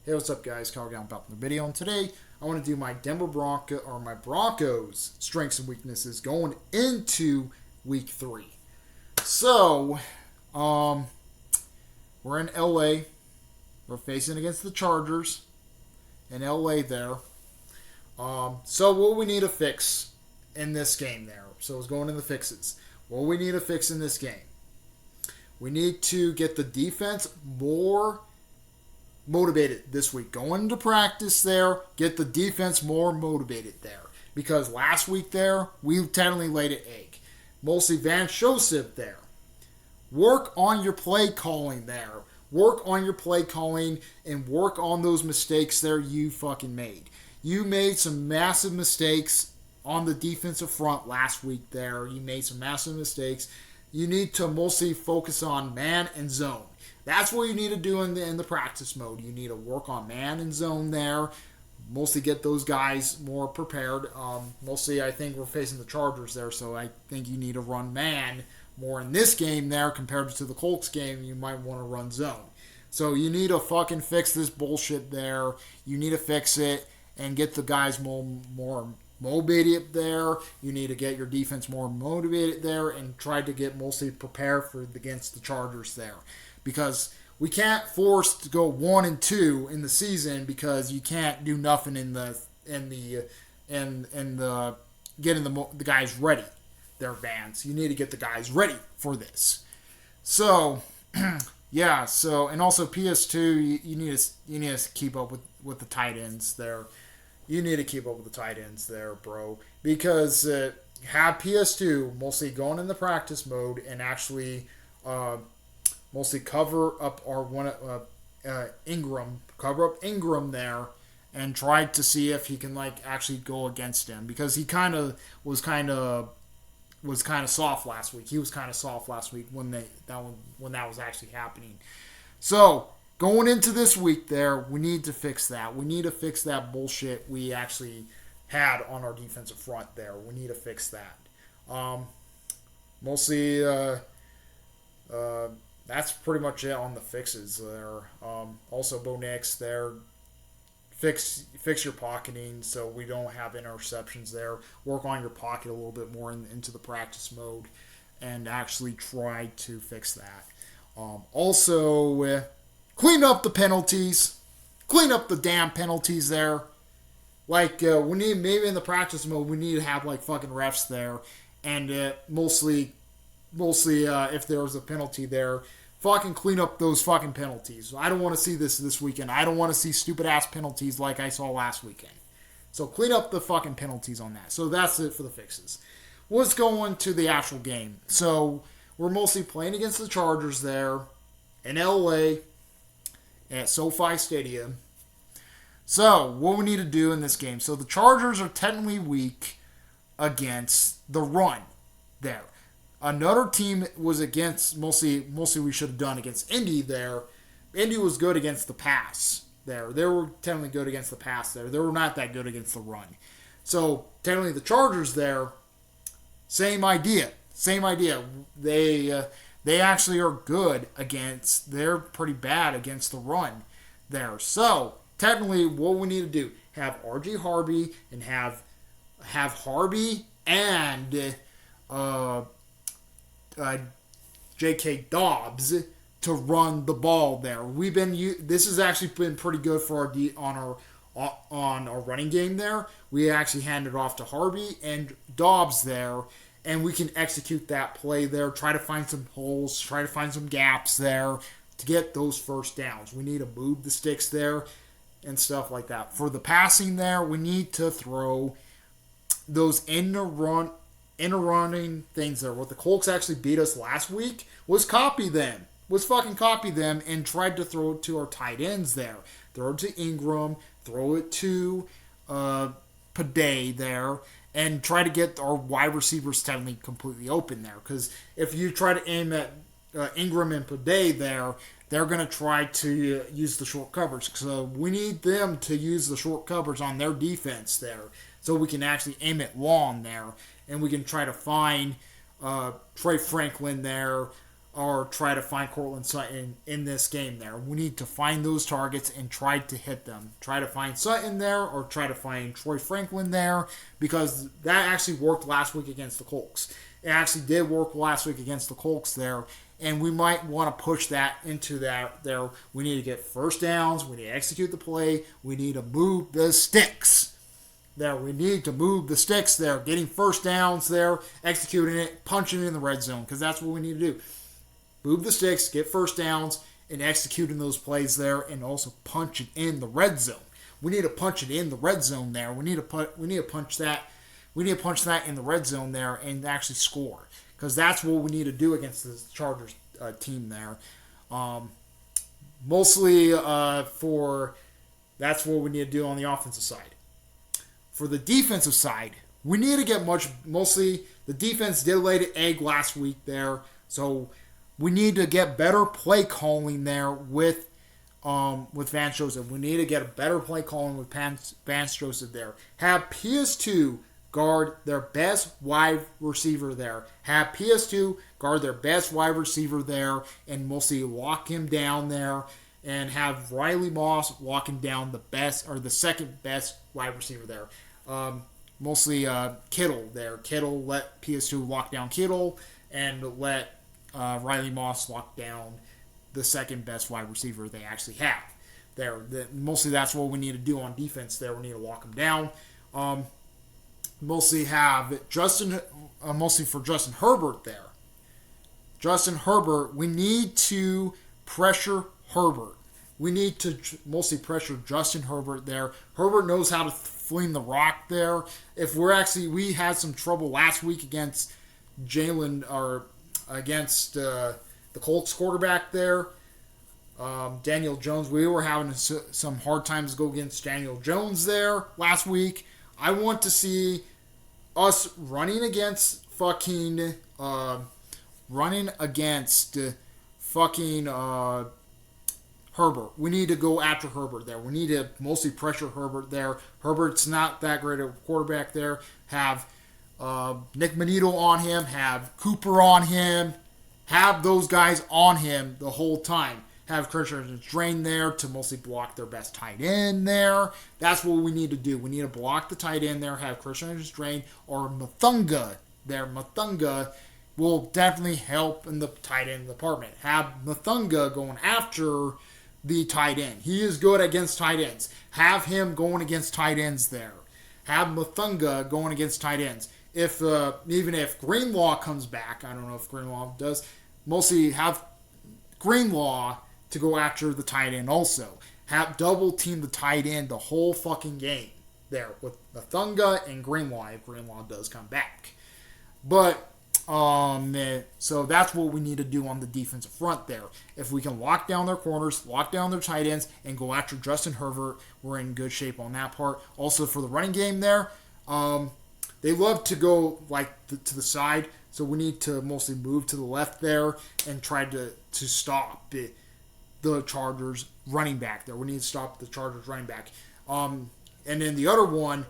Hey, what's up, guys? Kyle Gallen back from the video, and today I want to do my my Broncos strengths and weaknesses going into Week 3. So, we're in LA. We're facing against the Chargers in LA there. So what we need to fix in this game there. So it's going in the fixes. What we need to fix in this game. We need to get the defense more motivated this week. Go into practice there, get the defense more motivated there. Because last week there, we technically laid an egg. Mostly Van Joseph there. Work on your play calling there. Work on your play calling and work on those mistakes there you fucking made. You made some massive mistakes on the defensive front last week there. You made some massive mistakes. You need to mostly focus on man and zone. That's what you need to do in the practice mode. You need to work on man and zone there. Mostly get those guys more prepared. Mostly, I think we're facing the Chargers there, so I think you need to run man more in this game there compared to the Colts game. You might want to run zone. So you need to fucking fix this bullshit there. You need to fix it and get the guys more motivated there. You need to get your defense more motivated there and try to get mostly prepared for against the Chargers there. Because we can't force to go 1-2 in the season because you can't do nothing in the getting the guys ready. Their bands. You need to get the guys ready for this. So yeah. So and also PS2, you need to keep up with the tight ends there. You need to keep up with the tight ends there, bro. Because have PS2 mostly going in the practice mode and actually mostly cover up Ingram, cover up Ingram there, and try to see if he can actually go against him because he was kind of soft last week. He was kind of soft last week when that was actually happening. So going into this week there, we need to fix that. We need to fix that bullshit we actually had on our defensive front there. We need to fix that. Mostly, that's pretty much it on the fixes there. Also, Bo Nix there. Fix your pocketing so we don't have interceptions there. Work on your pocket a little bit more into the practice mode and actually try to fix that. Also, clean up the penalties. Clean up the damn penalties there. We need, maybe in the practice mode, we need to have fucking refs there. And mostly if there was a penalty there, fucking clean up those fucking penalties. I don't want to see this weekend. I don't want to see stupid ass penalties like I saw last weekend. So clean up the fucking penalties on that. So that's it for the fixes. Let's go into the actual game. So we're mostly playing against the Chargers there in LA at SoFi Stadium. So what we need to do in this game. So the Chargers are technically weak against the run there. Another team was against, mostly we should have done against Indy there. Indy was good against the pass there. They were technically good against the pass there. They were not that good against the run. So, technically the Chargers there, same idea. They actually are good they're pretty bad against the run there. So, technically what we need to do, have RG Harvey and have Harvey and J.K. Dobbs to run the ball there. This has actually been pretty good for on our running game there. We actually handed off to Harvey and Dobbs there, and we can execute that play there. Try to find some holes, try to find some gaps there to get those first downs. We need to move the sticks there and stuff like that. For the passing there, we need to throw those running things there. What the Colts actually beat us last week was fucking copy them and tried to throw it to our tight ends there. Throw it to Ingram, throw it to Paday there, and try to get our wide receivers technically completely open there. Because if you try to aim at Ingram and Paday there, they're going to try to use the short covers. So we need them to use the short covers on their defense there so we can actually aim it long there. And we can try to find Trey Franklin there, or try to find Cortland Sutton in this game there. We need to find those targets and try to hit them. Try to find Sutton there or try to find Troy Franklin there, because that actually worked last week against the Colts. It actually did work last week against the Colts there, and we might want to push that into that there. We need to get first downs. We need to execute the play. We need to move the sticks. There, we need to move the sticks there, getting first downs there, executing it, punching it in the red zone, because that's what we need to do. Move the sticks, get first downs, and executing those plays there, and also punch it in the red zone. We need to punch it in the red zone there. We need to punch that in the red zone there and actually score, because that's what we need to do against the Chargers team there. That's what we need to do on the offensive side. For the defensive side, we need to get mostly the defense did lay the egg last week there, so we need to get better play calling there with Vance Joseph. We need to get a better play calling with Vance Joseph there. Have PS2 guard their best wide receiver there. Have PS2 guard their best wide receiver there and mostly lock him down there, and have Riley Moss locking down the best or the second best wide receiver there. Mostly Kittle there. Kittle, let PS2 lock down Kittle and let Riley Moss lock down the second best wide receiver they actually have there. Mostly that's what we need to do on defense there. We need to lock them down. Mostly for Justin Herbert there. Justin Herbert, we need to pressure Herbert. We need to mostly pressure Justin Herbert there. Herbert knows how to fling the rock there. We had some trouble last week against against the Colts quarterback there, Daniel Jones. We were having some hard times to go against Daniel Jones there last week. I want to see us running against Herbert. We need to go after Herbert there. We need to mostly pressure Herbert there. Herbert's not that great a quarterback there. Have Nick Manito on him. Have Cooper on him. Have those guys on him the whole time. Have Christian Drain there to mostly block their best tight end there. That's what we need to do. We need to block the tight end there. Have Christian Drain or Mathunga there. Mathunga will definitely help in the tight end department. Have Mathunga going after the tight end. He is good against tight ends. Have him going against tight ends there. Have Mathunga going against tight ends. Even if Greenlaw comes back, I don't know if Greenlaw does, mostly have Greenlaw to go after the tight end also. Have double team the tight end the whole fucking game there with Mathunga and Greenlaw if Greenlaw does come back. But so that's what we need to do on the defensive front there. If we can lock down their corners, lock down their tight ends, and go after Justin Herbert, we're in good shape on that part. Also for the running game there, they love to go to the side, so we need to mostly move to the left there and try to stop the Chargers running back there. We need to stop the Chargers running back. And then the other one,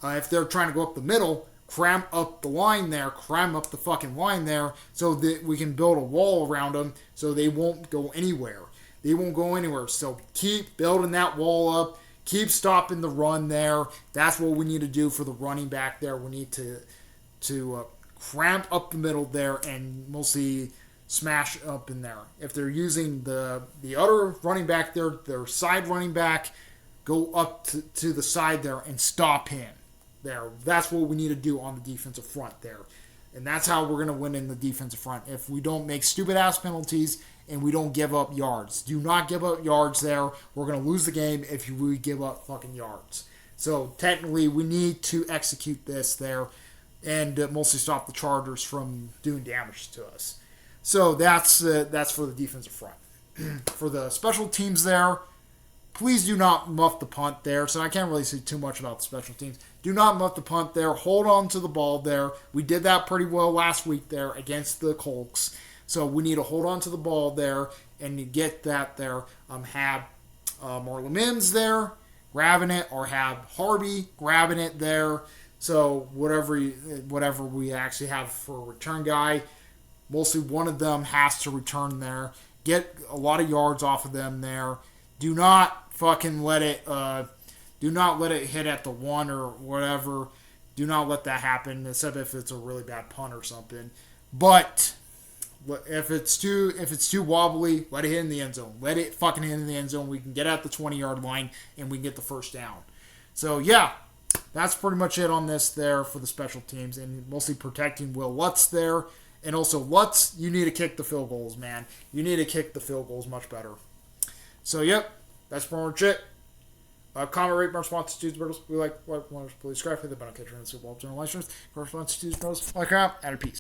if they're trying to go up the middle, cram up the line there, cram up the fucking line there, so that we can build a wall around them so they won't go anywhere. They won't go anywhere. So keep building that wall up. Keep stopping the run there. That's what we need to do for the running back there. We need to cramp up the middle there and mostly smash up in there. If they're using the other running back there, their side running back, go up to the side there and stop him there. That's what we need to do on the defensive front there. And that's how we're going to win in the defensive front. If we don't make stupid-ass penalties and we don't give up yards. Do not give up yards there. We're going to lose the game if we give up fucking yards. So technically, we need to execute this there and mostly stop the Chargers from doing damage to us. So that's for the defensive front. For the special teams there, please do not muff the punt there. So I can't really say too much about the special teams. Do not muff the punt there. Hold on to the ball there. We did that pretty well last week there against the Colts. So we need to hold on to the ball there and get that there. Have Marlon Mims there grabbing it, or have Harvey grabbing it there. So whatever we actually have for a return guy, Mostly one of them has to return there. Get a lot of yards off of them there. Do not fucking let it. Do not let it hit at the one or whatever. Do not let that happen, except if it's a really bad punt or something. But if it's too wobbly, let it hit in the end zone. Let it fucking hit in the end zone. We can get at the 20-yard line and we can get the first down. So yeah, that's pretty much it on this there for the special teams, and mostly protecting Will Lutz there. And also, Lutz, you need to kick the field goals, man. You need to kick the field goals much better. So, yep, that's pretty much it. Comment, rate, my response to Tuesday. We like what one please subscribe for the Broncos and Super Bowl general license. Correspondence to Tuesday. Like crap, and a peace.